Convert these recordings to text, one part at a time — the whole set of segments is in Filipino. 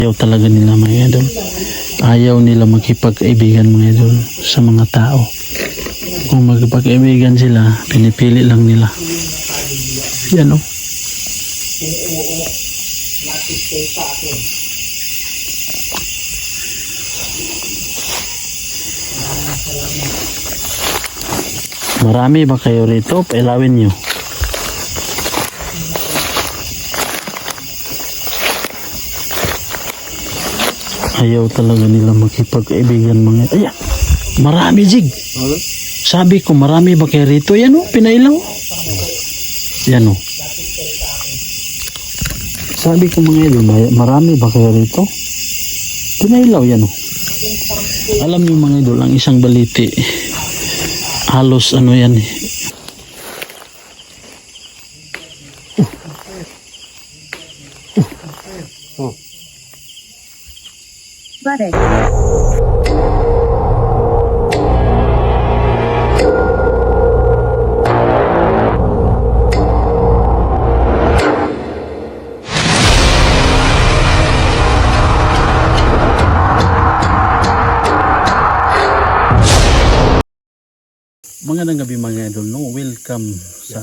Ayaw talaga nila mga idol. Ayaw nila makipag-kaibigan mga idol sa mga tao. Kung magpag-kaibigan sila, pinipili lang nila. Yan o. Marami ba kayo rito? Pailawin nyo. Ayaw talaga nila makipag-kaibigan mga... Ayan! Marami, Jig! Sabi ko, marami ba kayo rito? Yan o, pinailaw. Yan o. Sabi ko mga idol, marami ba kayo rito? Pinailaw, yan o. Alam niyo mga idol, ang isang baliti, halos ano yan eh. Butter. Magandang gabi mga idol, no? Welcome sa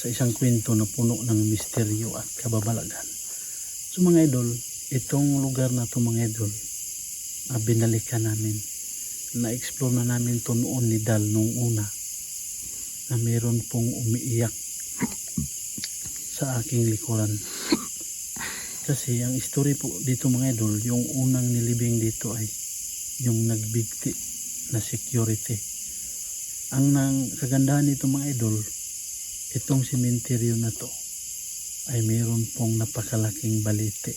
isang kwento na puno ng misteryo at kababalagan. So mga idol, itong lugar na to mga idol, binalikan namin. Na-explore na namin to noon ni Dal nung una, na meron pong umiiyak sa aking likuran. Kasi ang story po dito mga idol, yung unang nilibing dito ay yung nagbigti na security. Ang kagandahan nito mga idol, itong sementeryo na to ay meron pong napakalaking baliti.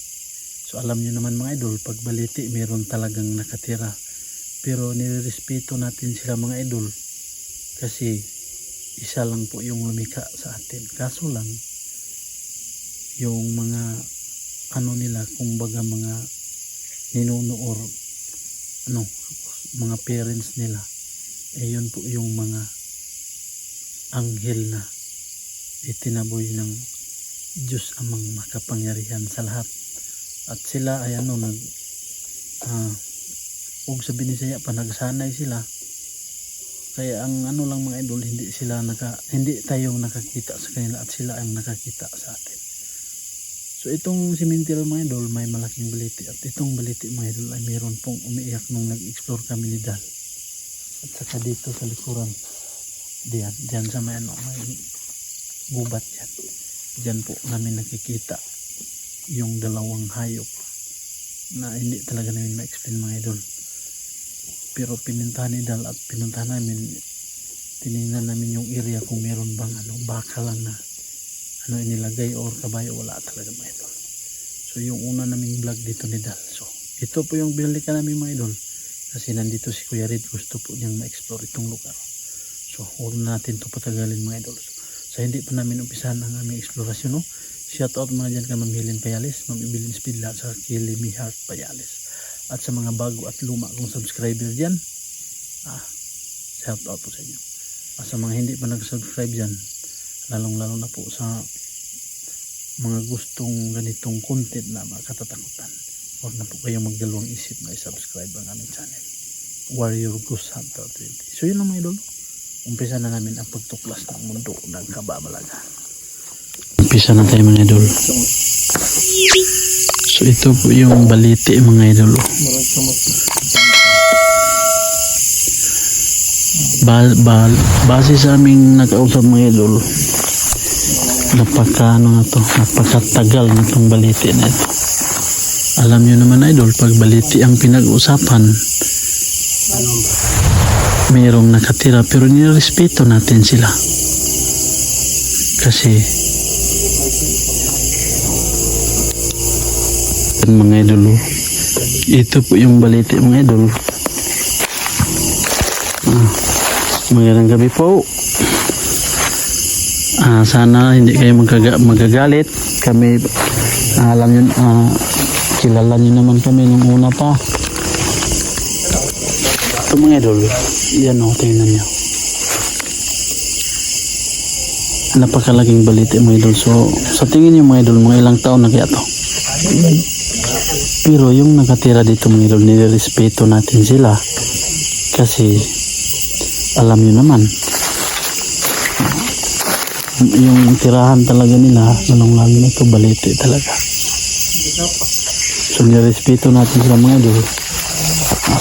So alam nyo naman mga idol, pag baliti meron talagang nakatira. Pero nirerespeto natin sila mga idol kasi isa lang po yung lumikha sa atin. Kaso lang, yung mga ano nila, kumbaga mga ninuno or ano, mga parents nila, yun po yung mga anghel na itinaboy ng Diyos amang makapangyarihan sa lahat. At sila ay ano, huwag sabihin niya pa, nagsanay sila. Kaya ang ano lang mga idol, hindi tayo nakakita sa kanila at sila ang nakakita sa atin. So itong sementeryo mga idol, may malaking baliti. At itong baliti mga idol ay mayroon pong umiiyak nung nag-explore kami ni Dal. At saka dito sa likuran, diyan sa may gubat yan. Diyan po namin nakikita yung dalawang hayop na hindi talaga namin ma-explain mga idol. Pero pinuntahan ni Dal at pinuntahan namin, tinignan namin yung area kung meron bang baka lang na inilagay or kabayo, wala talaga mga idol. So yung una naming vlog dito ni Dal. So ito po yung binalikan namin mga idol. Kasi nandito si Kuya Red, gusto po niyang ma-explore itong lugar. So, huwag natin ito patagalin mga idol. So, hindi pa namin umpisahan ang aming explorasyon, no? Shout out mga dyan ka Ma'am Helen Payales, Ma'am Evelyn Spidla, sa Kili Mihart Payales. At sa mga bago at luma kong subscriber dyan, shout out po sa inyo. At sa mga hindi pa nag-subscribe dyan, lalong-lalo na po sa mga gustong ganitong content na makatatakutan. Huwag na po kayong magdalawang isip na i-subscribe ang aming channel, Warrior Ghost Hunter 20. So yun lang mga idol, umpisa na namin ang pagtuklas ng mundo ng kababalagan. Umpisa na tayo mga idol. So ito po yung baliti mga idol. Base sa aming nakausap mga idol, napakatagal na itong baliti na ito. Alam nyo naman idol, pag baliti ang pinag-usapan, mayroong nakatira, pero nirespeto natin sila. Kasi mga idol, ito po yung baliti mga idol. Magandang gabi po. Sana hindi kayo magagalit. Kami, alam nyo, kilala nyo naman kami nung una pa. Ito mga idol, yan o, tingnan nyo. Napakalaking baliti mga idol. So, sa tingin nyo mga idol, mga ilang taon na kaya to? Pero yung nakatira dito mga idol, nirespeto natin sila. Kasi alam nyo naman, yung tirahan talaga nila, lalong lalo na ito, balete talaga. So nirespeto natin sila mga idol.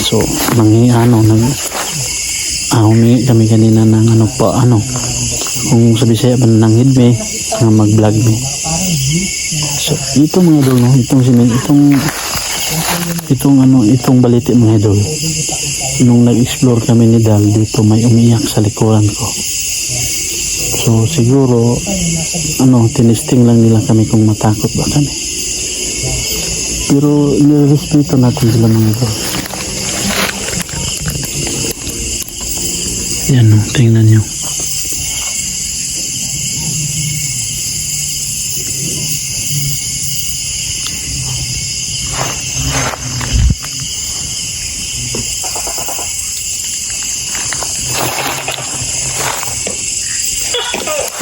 So humingi kami kanina ng kung sabi siya pananangid me, mag-vlog me. So ito mga idol, no, itong balete mga idol. Nung nag-explore kami ni Dal dito, may umiyak sa likuran ko. So siguro tinesting lang nila kami kung matakot ba kami. Pero nirespeto natin sila mga idol. Yan, no, tingnan nyo.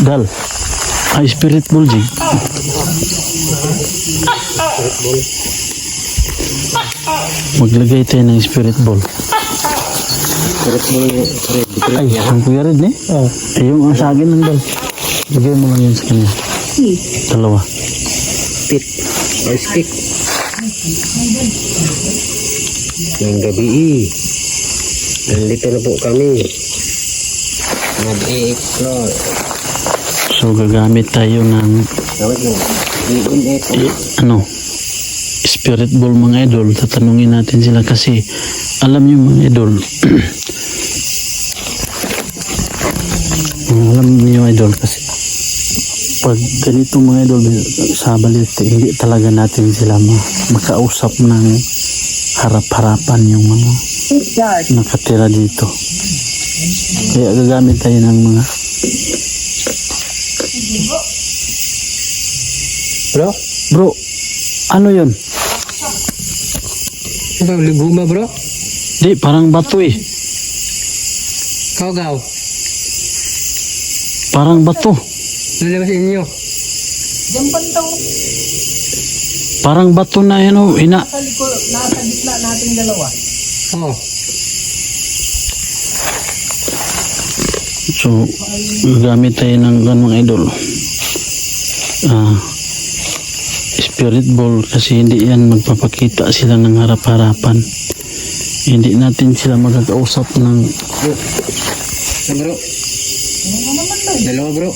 Dal, spirit ball jig. Maglagay tayo ng spirit ball. Ay, ang kuya rin eh. Yung sa akin ng Dal. Lagay mo lang yun sa kanya. Dalawa. Pit. Or stick. Ngayong gabi nandito na po kami. Mag-i-explore. So gagamit tayo ng spirit ball mga idol. Tatanungin natin sila kasi alam niyo mga idol alam niyo idol kasi pag ganito mga idol sa balete, hindi talaga natin sila makausap ng harap-harapan yung mga nakatira dito. Kaya gagamit tayo ng mga bro, ano yun? Ito, liguma bro? Di, parang bato eh. Gaw. Parang bato. Lalabas inyo. Parang bato na yan o, Nasa gitna nating dalawa. Oh. So, gagamit tayo ng ganung idol. Spirit ball kasi hindi yan magpapakita sila ng harap-harapan. Hindi natin sila magkakausap ng Bro. Dalawa bro.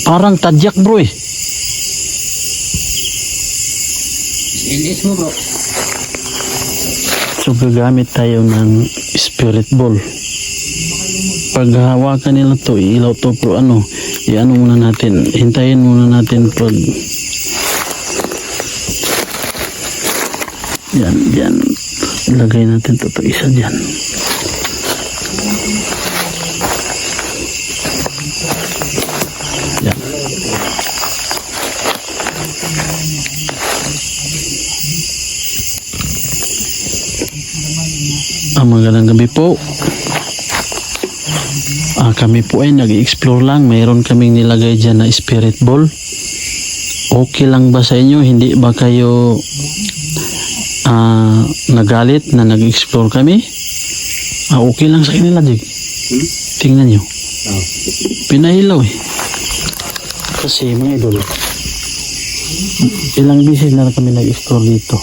parang tadyak bro eh. LS mo bro. So gagamit tayo ng spirit ball. Pag hawakan nila to, ilaw to pero muna natin, hintayin muna natin pag yan ilagay natin to isa dyan. Yan. Magandang gabi po. Kami po ay nag-explore lang. Mayroon kaming nilagay dyan na spirit ball. Okay lang ba sa inyo? Hindi ba kayo nagalit na nag-explore kami? Okay lang sa kanila, Jig. Tingnan nyo. Pinahilaw eh. Kasi mga idol, ilang bisis na kami nag-explore dito.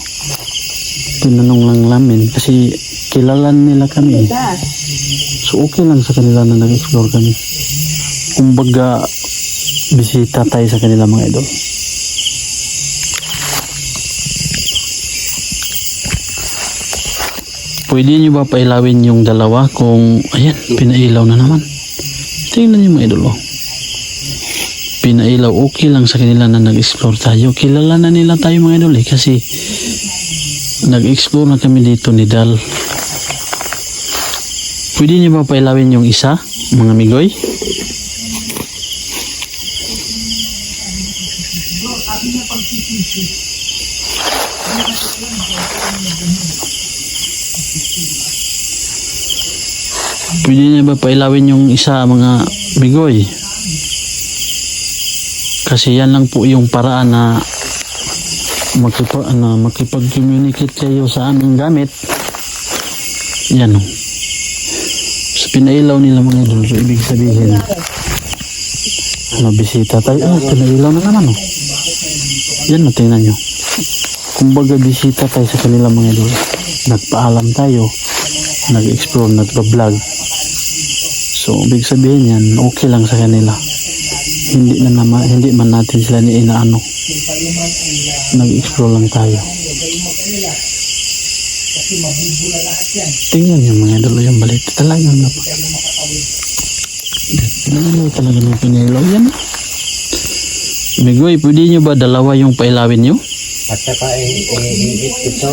Tinanong lang namin kasi kilala nila kami. So okay lang sa kanila na nag-explore kami. Kumbaga bisita tayo sa kanila mga idol. Pwede nyo ba pailawin yung dalawa kung ayan, pinailaw na naman. Tingnan nyo mga idol oh. Pinailaw, okay lang sa kanila na nag-explore tayo. Kilala na nila tayo mga idol eh kasi nag-explore na kami dito ni Dal. Pwede niyo ba pailawin yung isa, mga migoy? Pwede niyo ba pailawin yung isa, mga migoy? Kasi yan lang po yung paraan na makipag-communicate kayo sa aming gamit. Yan o. So, pinailaw nila mga idol. So, ibig sabihin, bisita tayo. Pinailaw na naman o. Yan o, tingnan nyo. Kumbaga, bisita tayo sa kanila mga idol. Nagpaalam tayo. Nag-explore, nagpa-vlog. So, ibig sabihin yan, okay lang sa kanila. Hindi man natin sila ni inaano. Nag-explore lang tayo. Tingnan nyo mga idol yung balit. Talagang pinailaw talaga ng pinailaw yan. Migoy, pwede nyo ba dalawa yung pailawin nyo? At saka ito.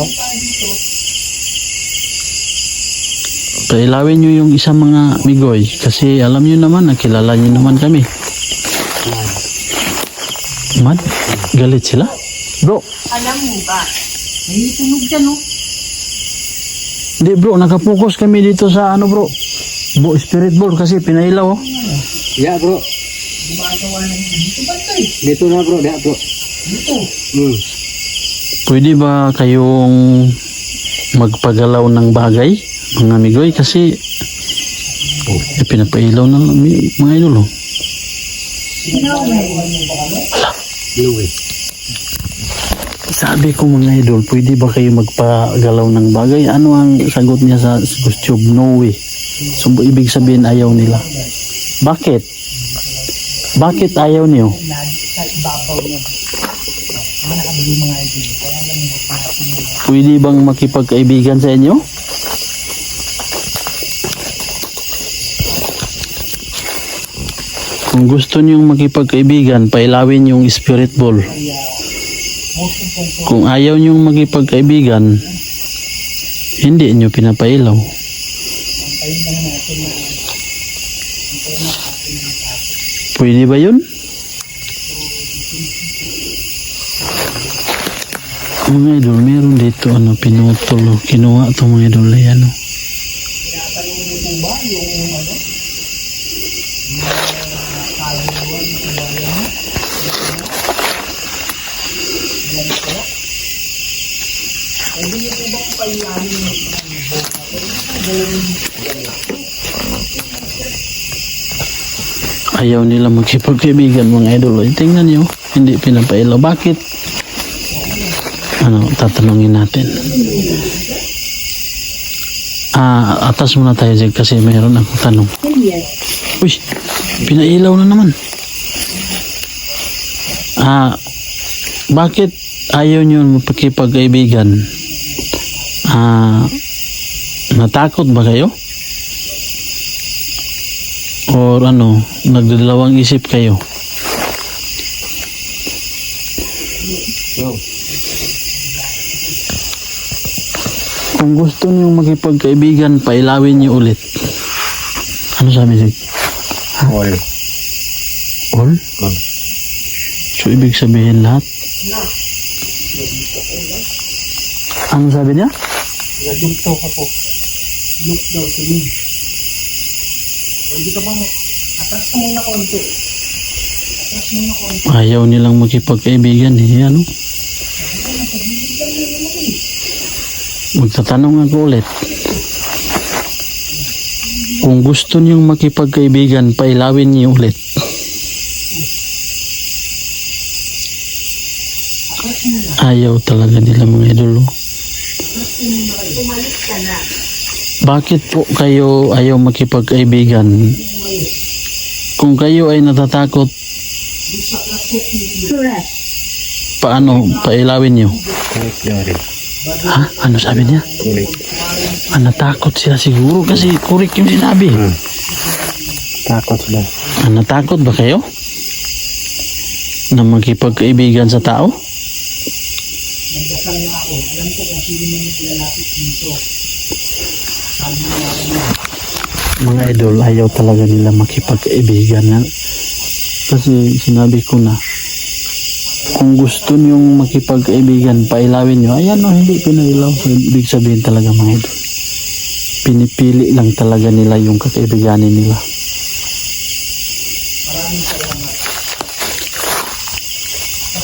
Pailawin nyo yung isang mga migoy. Kasi alam nyo naman, nakilala nyo naman kami. Mad, galit sila? Bro. Alam mo ba? May tunog dyan, no? Hindi bro, nakapokus kami dito sa ano bro. Spirit board kasi pinailaw oh. Yeah bro. Gumagawa ng dito ba ito eh? Dito na bro, diya bro. Dito. Pwede ba kayong magpagalaw ng bagay, mga migoy? Kasi pinapailaw na lang mga idol oh. Louie. Sabi ko mga idol, pwede ba kayo magpagalaw ng bagay? Ano ang sagot niya sa YouTube? No way. So, ibig sabihin ayaw nila. Bakit? Bakit ayaw niyo? Sa ibabaw niya. Mga nakabili mga idol. Kaya lang mo natin. Pwede bang makipagkaibigan sa inyo? Kung gusto niyong makipagkaibigan, pailawin yung spirit ball. Kung ayaw niyong makipagkaibigan, hindi niyo pinapailaw. Pwede ba yun? Mga idol, meron dito pinutol. Kinuha ito mga idol. Ayan o. Ayaw nila magkipagkaibigan mga idol. Tingnan nyo, hindi pinapailaw. Bakit? Tatanungin natin. Atas muna tayo dyan kasi mayroon akong tanong. Uy, pinailaw na naman. Bakit ayaw nyo magkipagkaibigan? Natakot ba kayo? Or nagdadalawang isip kayo? Kung gusto niyo makipagkaibigan, pailawin niyo ulit. Ano sabi niyo? All. All? So, ibig sabihin lahat? Ano sabi niya? Nagdugto ka po. Look daw, tingin. Pwede ka bang atras ka muna konti. Atras muna konti. Ayaw nilang makipagkaibigan eh. Magtatanong ako ulit. Kung gusto niyong makipagkaibigan, pailawin niyo ulit. Ayaw talaga nila mga idolo. Bakit po kayo ayaw makipagkaibigan? Kung kayo ay natatakot, paano pailawin niyo? Ha? Ano sabi niya? Natakot sila siguro kasi kurik yung sinabi. Takot sila. Natakot ba kayo? Na makipagkaibigan sa tao? Nagdasal na ako. Alam ko kung sino man yung lalapit dito. Mga idol, ayaw talaga nila makipagkaibigan. Kasi sinabi ko na, kung gusto niyong makipagkaibigan, pailawin niyo. Ayan hindi pinailaw. Ibig sabihin talaga mga idol, pinipili lang talaga nila yung kakaibiganin nila.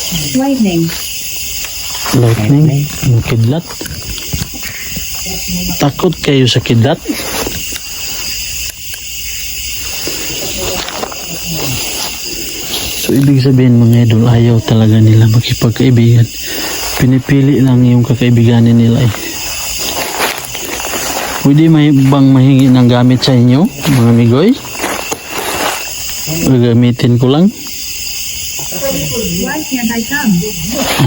Lightning. Lightning? Yung kidlat? Takot kayo sa kidlat? So, ibig sabihin mga idol, ayaw talaga nila makipagkaibigan. Pinipili lang yung kakaibiganin nila eh. Pwede bang mahingi ng gamit sa inyo, mga migoy? Gagamitin ko lang. Why can't I come?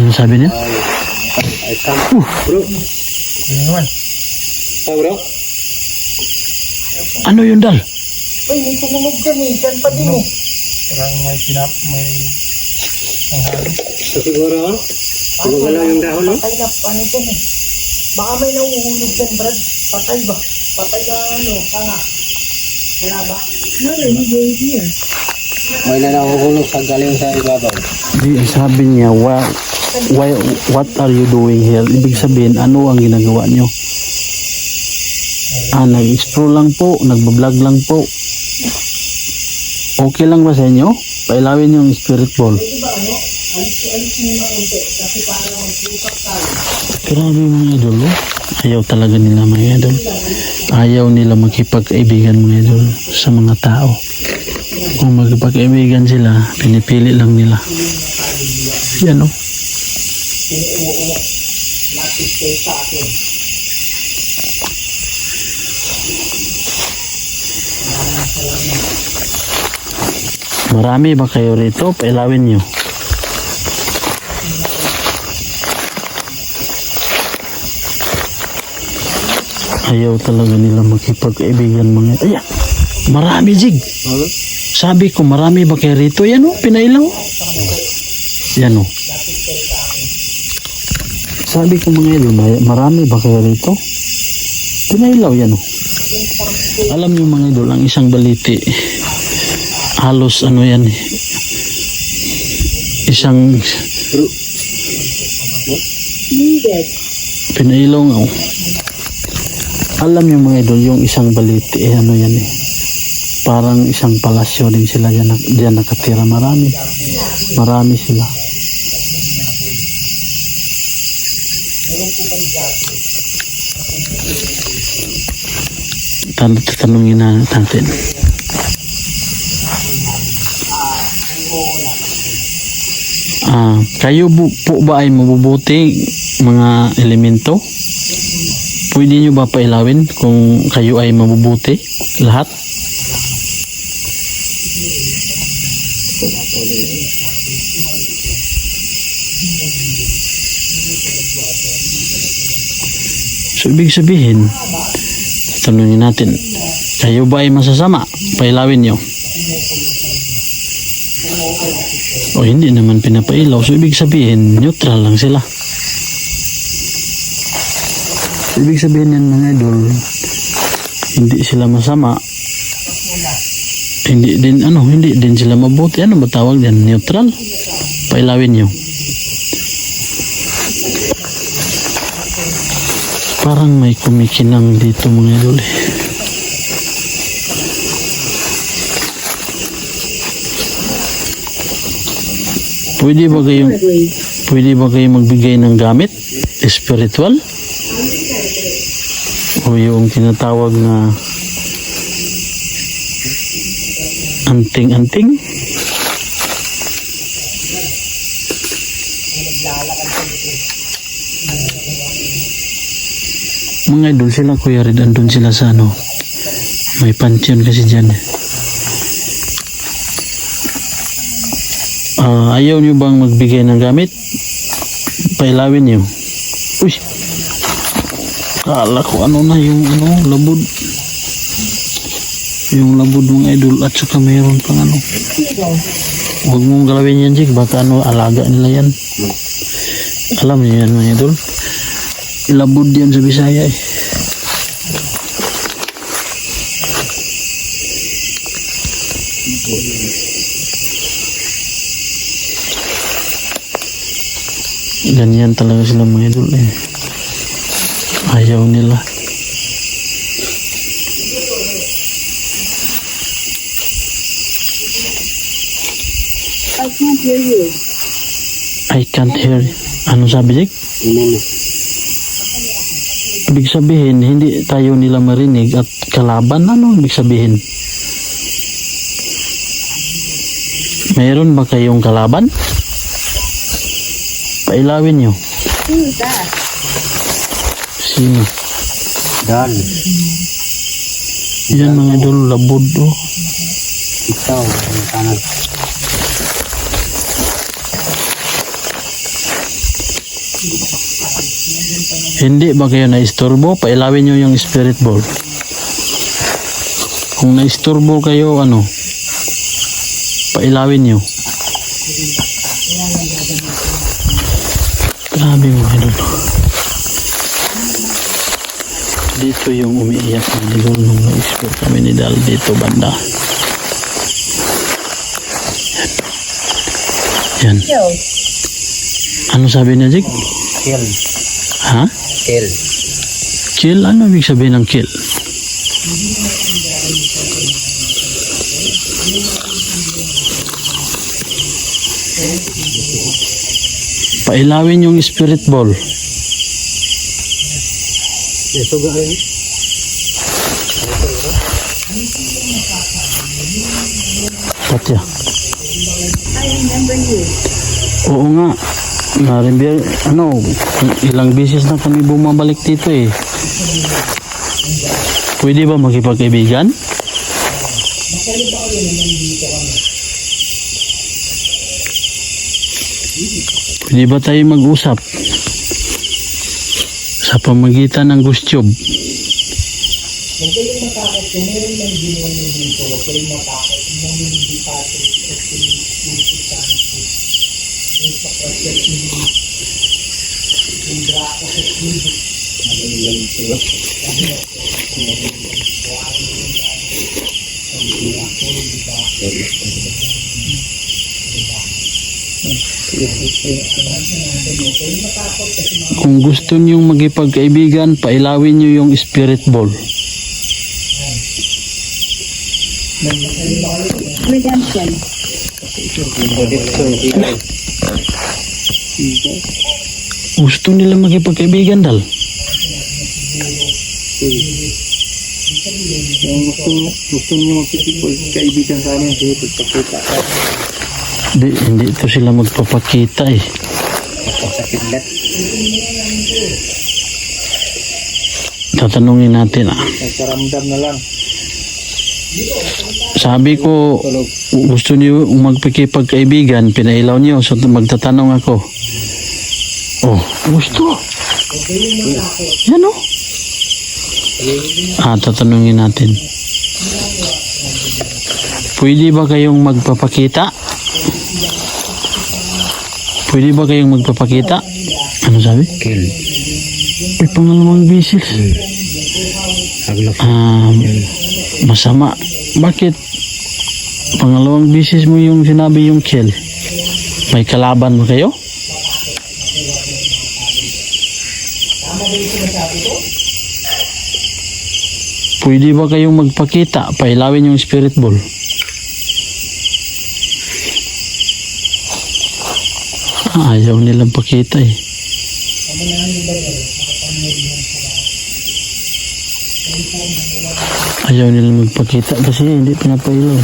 Ano sabi niya? Ay, come. Bro. Ano naman? Bro. Ano yun, Dal? Uy, may tumunog dyan eh. Dyan pa din eh. Parang may tanghali. So, siguro, gumagalaw yung dahon, no? Patay na, ano dyan eh. Baka may nauhulog dyan, Brad. Patay ba? Patay ka, ano, tanga. Wala ba? No, he's right here. May na nahuhulog sa galing sa ibabaw. Di, sabi niya, what are you doing here? Ibig sabihin, ano ang ginagawa niyo? Nag-explore lang po, nagbablog lang po. Okay lang ba sa inyo? Pailawin yung spirit ball. Grabe mga idol, oh. Ayaw talaga nila mga idol. Ayaw nila makipag-kaibigan mga idol sa mga tao. Kung magpag-kaibigan sila, pinipili lang nila. Yan o. Marami ba kayo rito? Pailawin nyo. Ayaw talaga nila makipag-kaibigan mga. Ayan, marami Jig. Sabi ko marami ba kayo rito? Yan o, pinailaw. Yan o. Sabi ko mga idol, marami ba kayo rito? Pinailaw yan o. Alam niyo mga idol, ang isang baliti, halos ano yan eh. Isang Needed. pinailaw nga o. Alam niyo mga idol, yung isang baliti eh, ano yan eh. Parang isang palasyo din sila diyan nakatira. Marami sila. Tatanungin natin. Kayo po ba ay mabubuti mga elemento? Pwede nyo ba pailawin kung kayo ay mabubuti lahat? So, ibig sabihin, tanungin natin, kayo ba ay masasama? Pailawin nyo. O hindi naman pinapailaw. So, ibig sabihin, neutral lang sila. So, ibig sabihin yan mga idol, hindi sila masama. Hindi din sila mabuti. Ano ba tawag din? Neutral? Pailawin nyo. Parang may kumikinang dito mga idol eh. Pwede ba kayo magbigay ng gamit? Spiritual? O yung tinatawag na anting-anting? Mga idol sila Kuya Red, andun sila sa ano, may pansyon kasi dyan. Ayaw nyo bang magbigay ng gamit? Pailawin nyo. Uy, kala ko ano na yung labod. Yung labod mga idol at saka mayroon pang ano. Huwag mong galawin yan Jig, baka alaga nila yan. Alam niyo yan mga idol, labod yan sa Bisaya eh. Ganyan talaga sila mga idol eh. Ayaw nila. I can't hear you. I can't hear. Ano sabi, Jake? Ini Ibig sabihin, hindi tayo nila marinig at kalaban. Ano ibig sabihin? Mayroon ba kayong kalaban? Pailawin nyo. Who is that? Sino? dan Yan mga idol, labod. Oh. ikaw ang kanan. Hindi ba kayo naisturbo? Pailawin nyo yung spirit ball. Kung naisturbo kayo, ano? Pailawin nyo. Grabe mo, idol. Dito yung umiiyak ng idol nung na-explore kami ni Dal dito banda. Yan. Killed. Ano sabi niya, Jig? Kill. Ha? Kill. Kill? Ano ibig sabihin ng kill? Pailawin yung spirit ball. Suga rin. Katya. I remember you. Oo nga. Narimbi, ano, ilang beses na kami bumabalik dito eh. Pwede ba makipagkaibigan? Pwede ba tayo mag-usap? Sa pamagitan ng gustyog. Kung gusto niyong magipagkaibigan, pailawin niyo yung spirit ball. Redemption. Gusto nila magipagkaibigan, Dal. Gusto niyo magkaibigan sa amin, sige, pagpakita ka. Hindi ito sila magpapakita eh. Sa kidlat. Tatanungin natin ah. Nagkaramdam na lang. Sabi ko, gusto niyo magpakipagkaibigan, pinailaw niyo, so magtatanong ako. Oh, gusto. Yan oh. Tatanungin natin. Pwede ba kayong magpapakita? Pwede ba kayong magpapakita? Ano sabi? Kill. May pangalawang bisis. Haglok. Masama. Bakit? Pangalawang bisis mo yung sinabi yung kill. May kalaban mo kayo? Pwede ba kayong magpakita? Pailawin yung spirit ball. Ayaw nilang pakita eh. Ayaw nilang magpakita kasi hindi pinapailaw.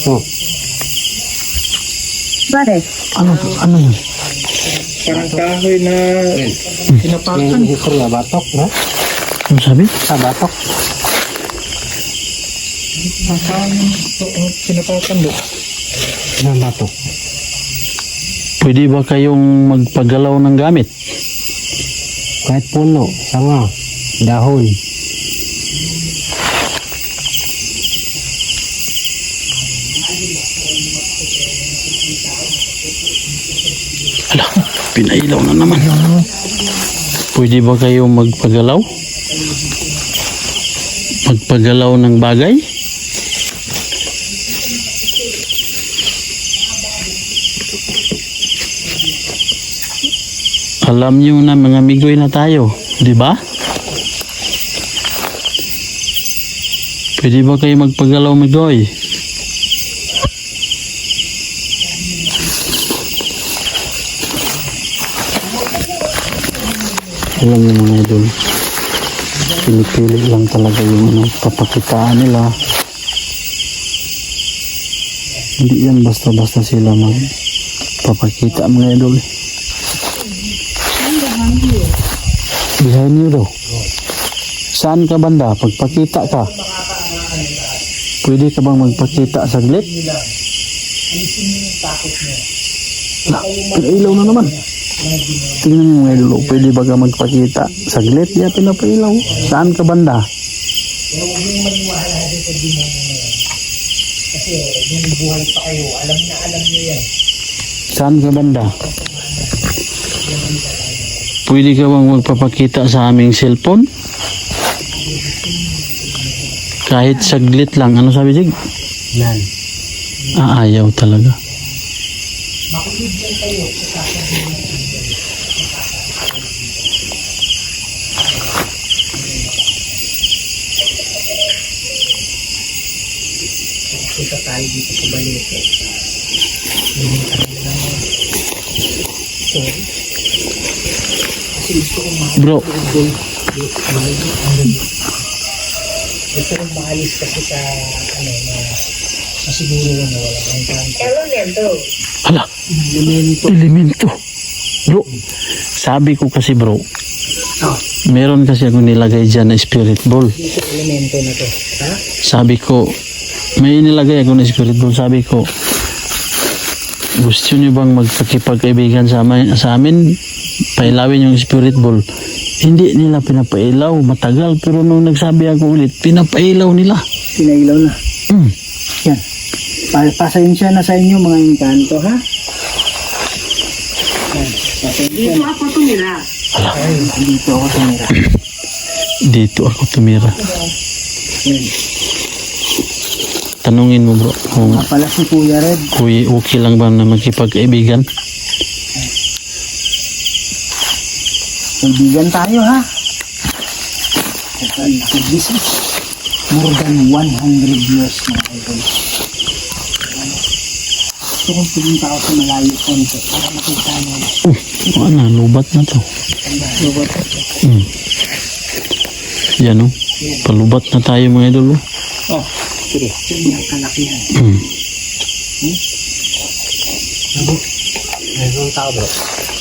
Oh, Butter. Ano yun? Parang kahoy na pinapakan. yung hikor na batok, no? Ano sabi? Sa batok. Pinapakan do. Ng batok. Pwede ba kayong magpagalaw ng gamit? Kahit puno, sanga, dahon. Ala, pinailaw na naman. Pwede ba kayong magpagalaw? Magpagalaw ng bagay? Alam niyo na mga migoy na tayo, di ba? Pwede ba kayo magpagalaw, Migoy? Alam niyo mga idol, pinipili lang talaga yung ano, papakitaan nila. Hindi yan basta-basta sila magpapakita mga idol. Behind you daw. Saan ka banda? Pagpakita ka. Pwede ka bang magpakita saglit? Pinailaw na naman. Tingnan mo mga idol, pwede ba ka magpakita saglit? Ya, pinapailaw. Saan ka banda? Kaya huwag yung maniwala natin sa demonyo na yan. Kasi nung buhay pa kayo, alam nyo yan. Saan ka banda? Pwede ka bang magpapakita sa aming cellphone? Kahit saglit lang. Ano sabi, Sig? Nan. Ayaw talaga. Makinig lang kayo sa sasabihin ng Biblia. Kita tayo dito sa Balete. Sorry. Kasi gusto kong Bro, gusto kong maalis kasi sa ano na masiguro na wala kang kanto. hala, elemento. Bro, sabi ko kasi bro, meron kasi ako nilagay dyan na spirit ball. Dito elemento na to. Ha? Sabi ko, may nilagay ako na spirit ball. Sabi ko, gusto niyo bang magpakipagkaibigan sa amin? Pailawin yung spirit ball. Hindi nila pinapailaw, matagal. Pero nung nagsabi ako ulit, pinapailaw nila. Pinailaw na. Mm. Yan. Pasensya na sa inyo mga engkanto, ha? Yan. Pasensya na. Ako tumira. Ay, dito ako tumira. Dito ako tumira. Yan. Tanungin mo bro, kung Nga pala si Kuya Red. okay lang ba na magkipagkaibigan? Kaibigan tayo, ha? This is more than 100 years na idol. Gusto kong pumunta ako sa malayo konti para makita nyo. Ano, lubat na to. Lubat. Yan o. Palubat na tayo mga idol. Oh, sige. Yan ang kalakihan. Mayroong tao bro.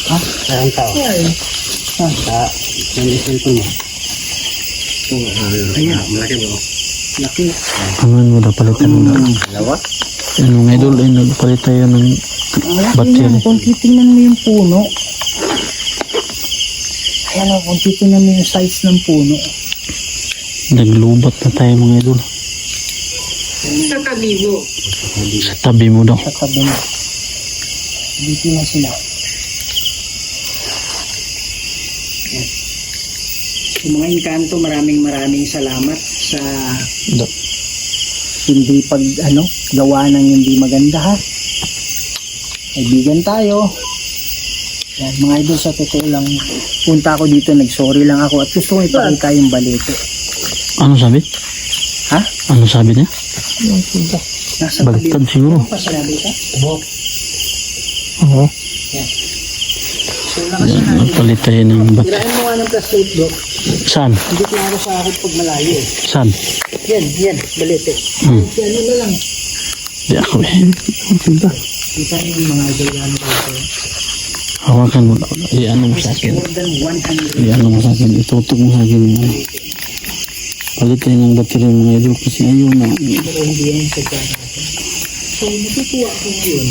Ha? Mayroong tao. Sa yung cellphone mo. Ayan. Malaki bro. Laki. Ano mo na palitan mo na. Dalawa? Yan mga idol, ay nagpalit tayo ng Ang laki battery. niya. Kung titingnan mo yung puno. Ayan o, kung titingnan mo yung size ng puno. Naglubat na tayo mga idol. Sa tabi mo. Sa tabi mo daw. Sa tabi mo. Dito na sila. Yan. Sa mga engkanto, maraming salamat sa hindi gawa ng hindi maganda, ha. Kaibigan tayo. Yan, mga idol, sa totoo lang, punta ako dito, nag-sorry lang ako at gusto ko ipakita yung Balete. Ano sabi? Ha? Ano sabi niya? Yung punta. Nasa Baliktad Balete. siguro. Ano pa sinabi ka? Oo. Yan. So, lakas Yan, na. nagpalit tayo ng battery. Hirain mo nga ng plastic, bro. Saan? Hindi ko ako sa akin pag malayo. Saan? Yan, Balete. Hmm. Yan, ano na lang. Di ako eh. Kita. Kita niyo yung mga idol ano dito. Hawakan mo daw. Iano mo sa akin. More than 100. Iano mo sa akin. Itutok mo sa akin. Palit tayo ng battery mga idol kasi ayaw na. Pero hindi yan sa dyan natin. So, natutuwa ko ngayon.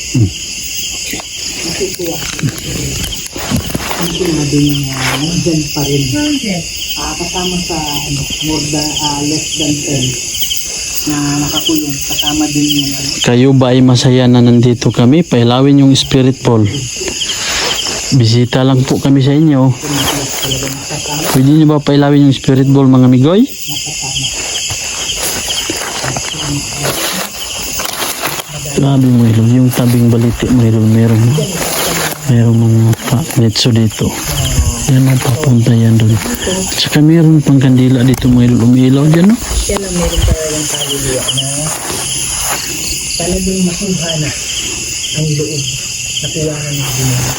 Kasi, natutuwa ko. Ang sinabi niya na nandyan pa rin. Kasama sa more than, less than 10 na nakakulong. Kasama din yung Kayo ba ay masaya na nandito kami? Pailawin yung spirit ball. Bisita lang po kami sa inyo. Pwede niyo ba pailawin yung spirit ball mga migoy? Grabe mo ilong. Yung tabing baliti mo ilong. Merong mga netso dito. Yan ang papunta yan doon. At saka meron pang kandila dito mga idol. Umiilaw dyan, no? Kaya lang meron talagang kaluluwa na talagang makuha na ang loob na kuwanan ng demonyo.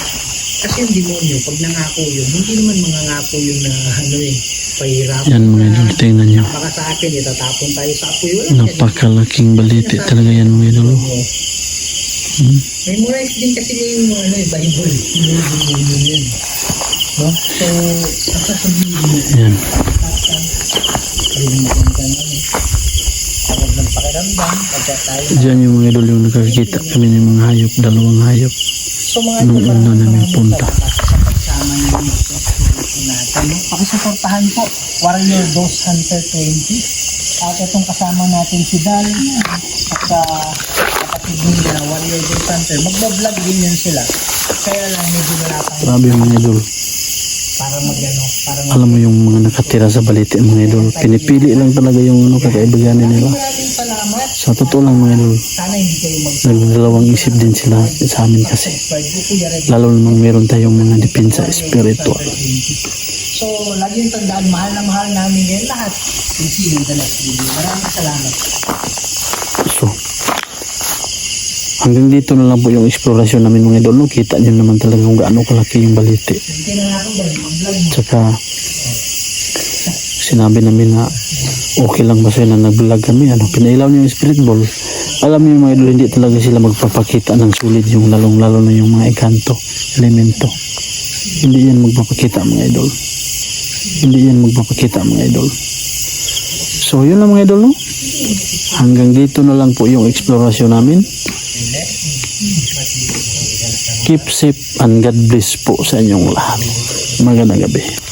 Kasi yung demonyo, pag nangako yun, hindi naman mangangako yun na pahirap. Yan mga idol, tingnan nyo. Baka sa akin, itatapon tayo sa apoy. Wala yan. Napakalaking baliti talaga yan mga idol. Memorize din kasi yung Bible. Yung demonyo yun. No? So, sasabihin mo, Yan. tawag ng pakiramdam, pagka tayo. Diyan yung mga idol yung nakakita kami ng mga hayop, dalawang hayop. So, mga Nung ito, una namin punta. Kasama niyo yung spirito natin. No? Pakisuportahan po, Warrior Ghost Hunter 20. At itong kasama natin si Dal at kapatid nila na Warrior Ghost Hunter. Magbablog din yun sila. Kaya lang medyo nalapang Grabe yung mga idol. para mag Alam mo yung mga nakatira sa baliti mga idol. Pinipili lang talaga yung kakaibiganin nila. maraming salamat. Sa totoo lang mga idol. Sana hindi kayo Nagdalawang isip din sila sa amin kasi. Lalo namang meron tayong mga depensa spiritual. So, lagi yung tandaan, mahal na namin ngayon lahat. See you in the next video. Maraming salamat. So, hanggang dito na lang po yung explorasyon namin mga idol. No? Kita nyo naman talaga kung gaano kalaki yung baliti. Hindi na natin ba yung vlog mo? Tsaka, sinabi namin na okay lang ba sa'yo na nag-vlog kami. Pinailaw niyo yung spirit ball. Alam niyo mga idol, hindi talaga sila magpapakita ng sulit yung lalong-lalo na yung mga ekanto, elemento. Hindi yan magpapakita mga idol. Hindi yan magpapakita mga idol. So, yun lang mga idol, no? Hanggang dito na lang po yung explorasyon namin. Keep safe and God bless po sa inyong lahat. Magandang gabi.